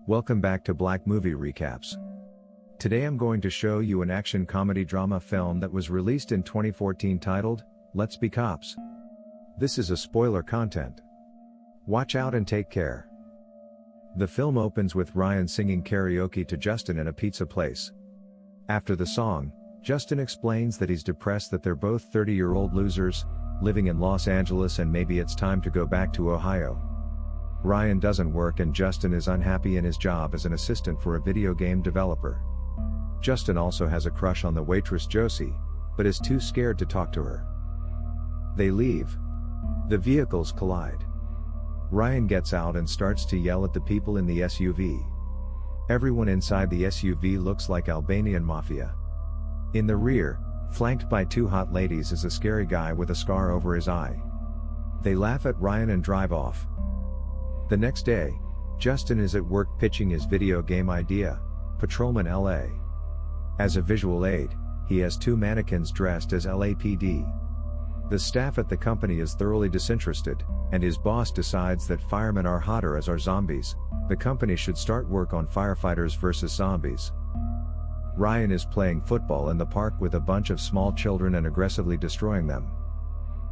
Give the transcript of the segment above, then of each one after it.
Welcome back to Black Movie Recaps. Today I'm going to show you an action comedy drama film that was released in 2014 titled, Let's Be Cops. This is a spoiler content. Watch out and take care. The film opens with Ryan singing karaoke to Justin in a pizza place. After the song, Justin explains that he's depressed that they're both 30-year-old losers, living in Los Angeles and maybe it's time to go back to Ohio. Ryan doesn't work and Justin is unhappy in his job as an assistant for a video game developer. Justin also has a crush on the waitress Josie, but is too scared to talk to her. They leave. The vehicles collide. Ryan gets out and starts to yell at the people in the SUV. Everyone inside the SUV looks like Albanian Mafia. In the rear, flanked by two hot ladies, is a scary guy with a scar over his eye. They laugh at Ryan and drive off. The next day, Justin is at work pitching his video game idea, Patrolman LA. As a visual aid, he has two mannequins dressed as LAPD. The staff at the company is thoroughly disinterested, and his boss decides that firemen are hotter as are zombies. The company should start work on firefighters versus zombies. Ryan is playing football in the park with a bunch of small children and aggressively destroying them.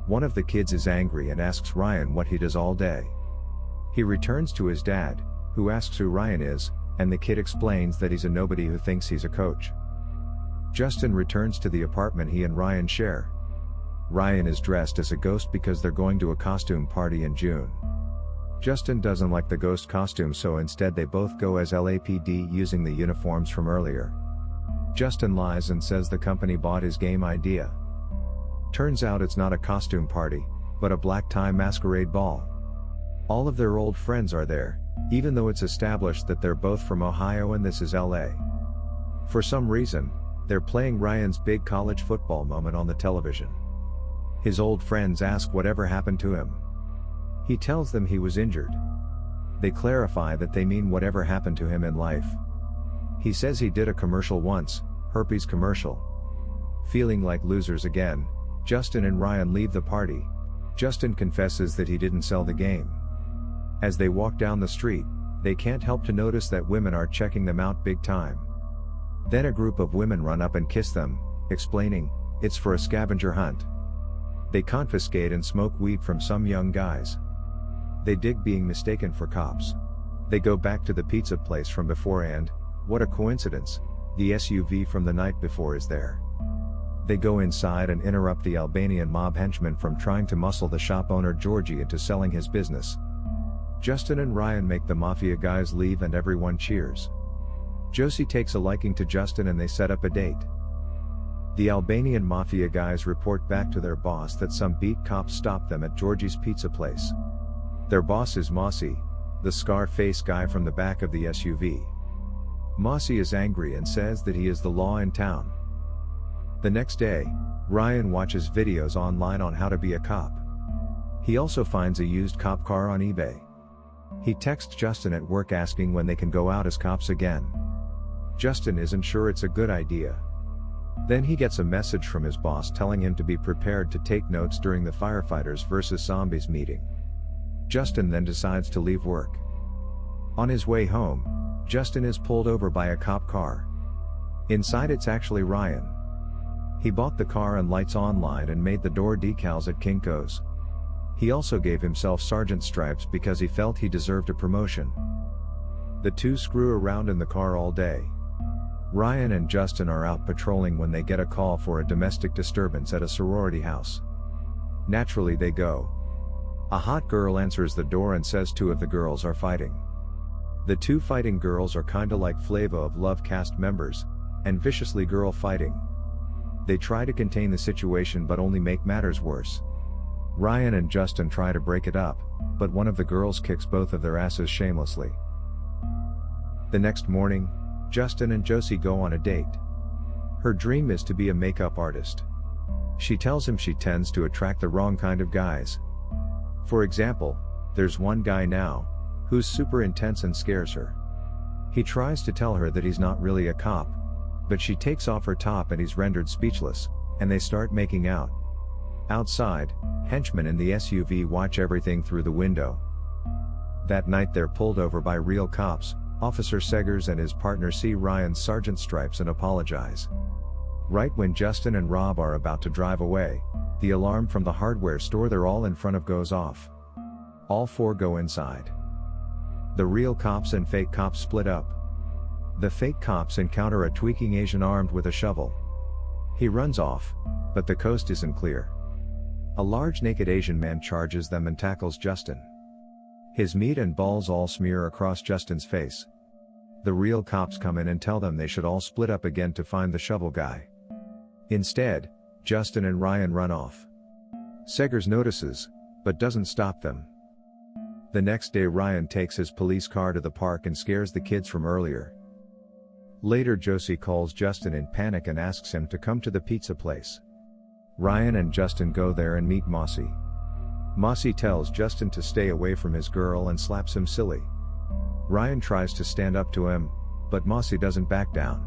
One of the kids is angry and asks Ryan what he does all day. He returns to his dad, who asks who Ryan is, and the kid explains that he's a nobody who thinks he's a coach. Justin returns to the apartment he and Ryan share. Ryan is dressed as a ghost because they're going to a costume party in June. Justin doesn't like the ghost costume, so instead they both go as LAPD using the uniforms from earlier. Justin lies and says the company bought his game idea. Turns out it's not a costume party, but a black tie masquerade ball. All of their old friends are there, even though it's established that they're both from Ohio and this is LA. For some reason, they're playing Ryan's big college football moment on the television. His old friends ask whatever happened to him. He tells them he was injured. They clarify that they mean whatever happened to him in life. He says he did a commercial once, herpes commercial. Feeling like losers again, Justin and Ryan leave the party. Justin confesses that he didn't sell the game. As they walk down the street, they can't help to notice that women are checking them out big time. Then a group of women run up and kiss them, explaining, it's for a scavenger hunt. They confiscate and smoke weed from some young guys. They dig being mistaken for cops. They go back to the pizza place from before and, what a coincidence, the SUV from the night before is there. They go inside and interrupt the Albanian mob henchman from trying to muscle the shop owner Georgie into selling his business. Justin and Ryan make the Mafia guys leave and everyone cheers. Josie takes a liking to Justin and they set up a date. The Albanian Mafia guys report back to their boss that some beat cops stopped them at Georgie's pizza place. Their boss is Mossy, the scar-face guy from the back of the SUV. Mossy is angry and says that he is the law in town. The next day, Ryan watches videos online on how to be a cop. He also finds a used cop car on eBay. He texts Justin at work asking when they can go out as cops again. Justin isn't sure it's a good idea. Then he gets a message from his boss telling him to be prepared to take notes during the firefighters versus zombies meeting. Justin then decides to leave work. On his way home, Justin is pulled over by a cop car. Inside it's actually Ryan. He bought the car and lights online and made the door decals at Kinko's. He also gave himself sergeant stripes because he felt he deserved a promotion. The two screw around in the car all day. Ryan and Justin are out patrolling when they get a call for a domestic disturbance at a sorority house. Naturally they go. A hot girl answers the door and says two of the girls are fighting. The two fighting girls are kinda like Flava of Love cast members, and viciously girl fighting. They try to contain the situation but only make matters worse. Ryan and Justin try to break it up, but one of the girls kicks both of their asses shamelessly. The next morning, Justin and Josie go on a date. Her dream is to be a makeup artist. She tells him she tends to attract the wrong kind of guys. For example, there's one guy now, who's super intense and scares her. He tries to tell her that he's not really a cop, but she takes off her top and he's rendered speechless, and they start making out. Outside, henchmen in the SUV watch everything through the window. That night they're pulled over by real cops, Officer Seggers and his partner see Ryan's sergeant stripes and apologize. Right when Justin and Rob are about to drive away, the alarm from the hardware store they're all in front of goes off. All four go inside. The real cops and fake cops split up. The fake cops encounter a tweaking Asian armed with a shovel. He runs off, but the coast isn't clear. A large naked Asian man charges them and tackles Justin. His meat and balls all smear across Justin's face. The real cops come in and tell them they should all split up again to find the shovel guy. Instead, Justin and Ryan run off. Seggers notices, but doesn't stop them. The next day Ryan takes his police car to the park and scares the kids from earlier. Later Josie calls Justin in panic and asks him to come to the pizza place. Ryan and Justin go there and meet Mossy. Mossy tells Justin to stay away from his girl and slaps him silly. Ryan tries to stand up to him, but Mossy doesn't back down.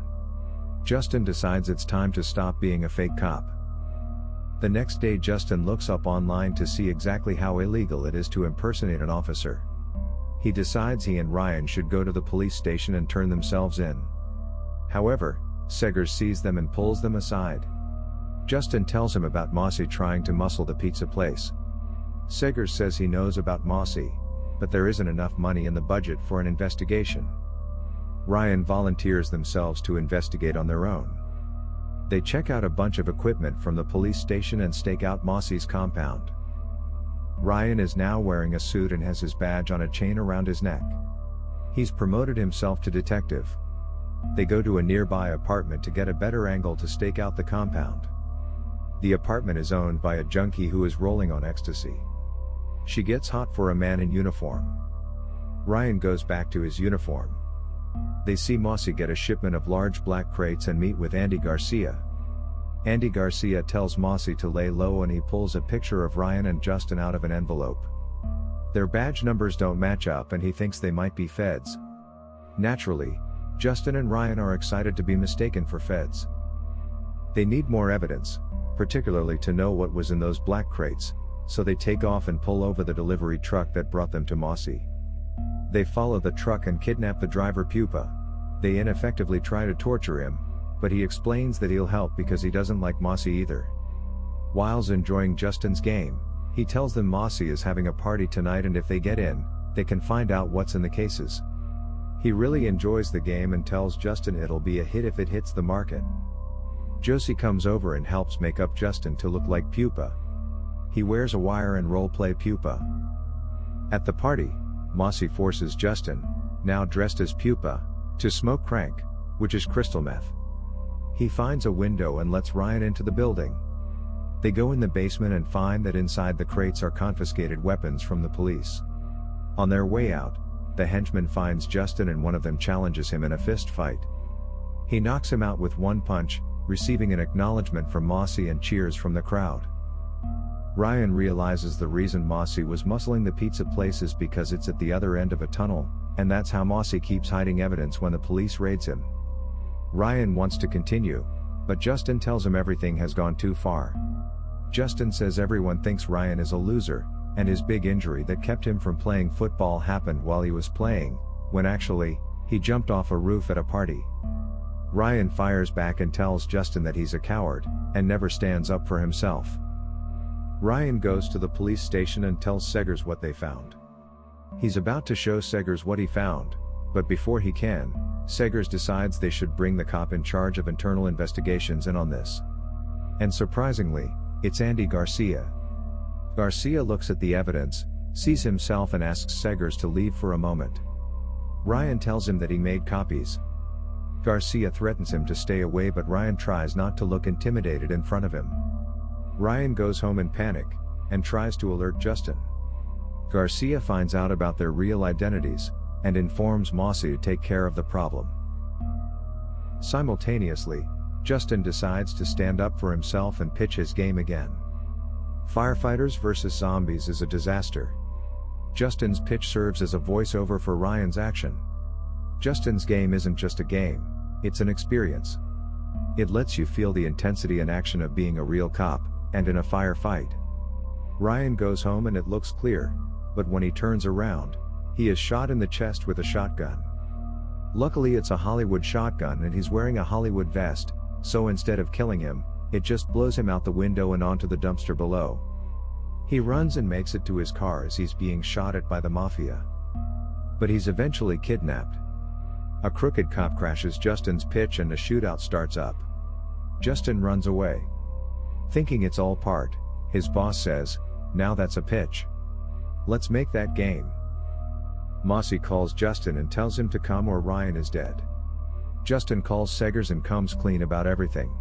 Justin decides it's time to stop being a fake cop. The next day Justin looks up online to see exactly how illegal it is to impersonate an officer. He decides he and Ryan should go to the police station and turn themselves in. However, Seggers sees them and pulls them aside. Justin tells him about Mossy trying to muscle the pizza place. Seggers says he knows about Mossy, but there isn't enough money in the budget for an investigation. Ryan volunteers themselves to investigate on their own. They check out a bunch of equipment from the police station and stake out Mossy's compound. Ryan is now wearing a suit and has his badge on a chain around his neck. He's promoted himself to detective. They go to a nearby apartment to get a better angle to stake out the compound. The apartment is owned by a junkie who is rolling on ecstasy. She gets hot for a man in uniform. Ryan goes back to his uniform. They see Mossy get a shipment of large black crates and meet with Andy Garcia. Andy Garcia tells Mossy to lay low and he pulls a picture of Ryan and Justin out of an envelope. Their badge numbers don't match up and he thinks they might be feds. Naturally, Justin and Ryan are excited to be mistaken for feds. They need more evidence, particularly to know what was in those black crates, so they take off and pull over the delivery truck that brought them to Mossy. They follow the truck and kidnap the driver Pupa. They ineffectively try to torture him, but he explains that he'll help because he doesn't like Mossy either. Whilst enjoying Justin's game, he tells them Mossy is having a party tonight and if they get in, they can find out what's in the cases. He really enjoys the game and tells Justin it'll be a hit if it hits the market. Josie comes over and helps make up Justin to look like Pupa. He wears a wire and roleplay Pupa. At the party, Mossy forces Justin, now dressed as Pupa, to smoke crank, which is crystal meth. He finds a window and lets Ryan into the building. They go in the basement and find that inside the crates are confiscated weapons from the police. On their way out, the henchman finds Justin and one of them challenges him in a fist fight. He knocks him out with one punch, receiving an acknowledgement from Mossy and cheers from the crowd. Ryan realizes the reason Mossy was muscling the pizza place is because it's at the other end of a tunnel, and that's how Mossy keeps hiding evidence when the police raids him. Ryan wants to continue, but Justin tells him everything has gone too far. Justin says everyone thinks Ryan is a loser, and his big injury that kept him from playing football happened while he was playing, when actually, he jumped off a roof at a party. Ryan fires back and tells Justin that he's a coward, and never stands up for himself. Ryan goes to the police station and tells Seggers what they found. He's about to show Seggers what he found, but before he can, Seggers decides they should bring the cop in charge of internal investigations in on this. And surprisingly, it's Andy Garcia. Garcia looks at the evidence, sees himself and asks Seggers to leave for a moment. Ryan tells him that he made copies. Garcia threatens him to stay away but Ryan tries not to look intimidated in front of him. Ryan goes home in panic, and tries to alert Justin. Garcia finds out about their real identities, and informs Mossy to take care of the problem. Simultaneously, Justin decides to stand up for himself and pitch his game again. Firefighters vs. Zombies is a disaster. Justin's pitch serves as a voiceover for Ryan's action. Justin's game isn't just a game, it's an experience. It lets you feel the intensity and action of being a real cop, and in a firefight. Ryan goes home and it looks clear, but when he turns around, he is shot in the chest with a shotgun. Luckily it's a Hollywood shotgun and he's wearing a Hollywood vest, so instead of killing him, it just blows him out the window and onto the dumpster below. He runs and makes it to his car as he's being shot at by the Mafia. But he's eventually kidnapped. A crooked cop crashes Justin's pitch and a shootout starts up. Justin runs away. Thinking it's all part, his boss says, "Now that's a pitch. Let's make that game." Mossy calls Justin and tells him to come or Ryan is dead. Justin calls Seggers and comes clean about everything.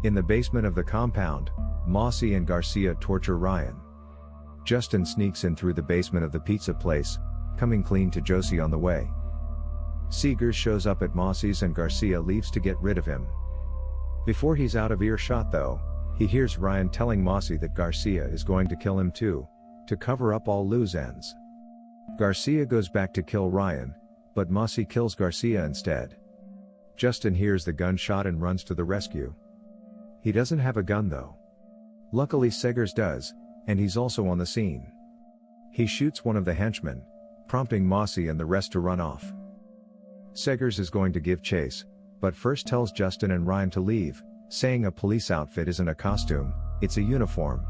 In the basement of the compound, Mossy and Garcia torture Ryan. Justin sneaks in through the basement of the pizza place, coming clean to Josie on the way. Seggers shows up at Mossy's and Garcia leaves to get rid of him. Before he's out of earshot though, he hears Ryan telling Mossy that Garcia is going to kill him too, to cover up all loose ends. Garcia goes back to kill Ryan, but Mossy kills Garcia instead. Justin hears the gunshot and runs to the rescue. He doesn't have a gun though. Luckily Seggers does, and he's also on the scene. He shoots one of the henchmen, prompting Mossy and the rest to run off. Seggers is going to give chase, but first tells Justin and Ryan to leave, saying a police outfit isn't a costume, it's a uniform.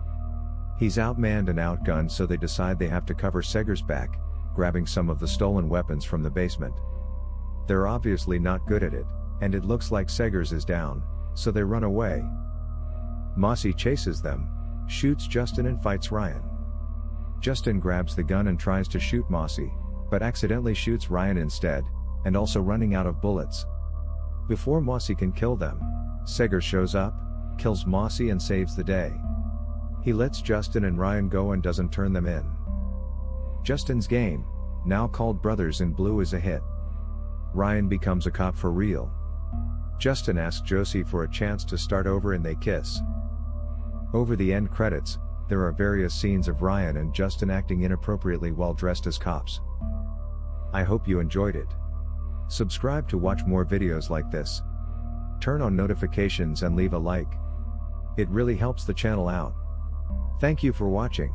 He's outmanned and outgunned, so they decide they have to cover Seggers' back, grabbing some of the stolen weapons from the basement. They're obviously not good at it, and it looks like Seggers is down, so they run away. Mossy chases them, shoots Justin and fights Ryan. Justin grabs the gun and tries to shoot Mossy, but accidentally shoots Ryan instead, and also running out of bullets. Before Mossy can kill them, Seggers shows up, kills Mossy and saves the day. He lets Justin and Ryan go and doesn't turn them in. Justin's game, now called Brothers in Blue, is a hit. Ryan becomes a cop for real. Justin asks Josie for a chance to start over and they kiss. Over the end credits, there are various scenes of Ryan and Justin acting inappropriately while dressed as cops. I hope you enjoyed it. Subscribe to watch more videos like this. Turn on notifications and leave a like. It really helps the channel out. Thank you for watching.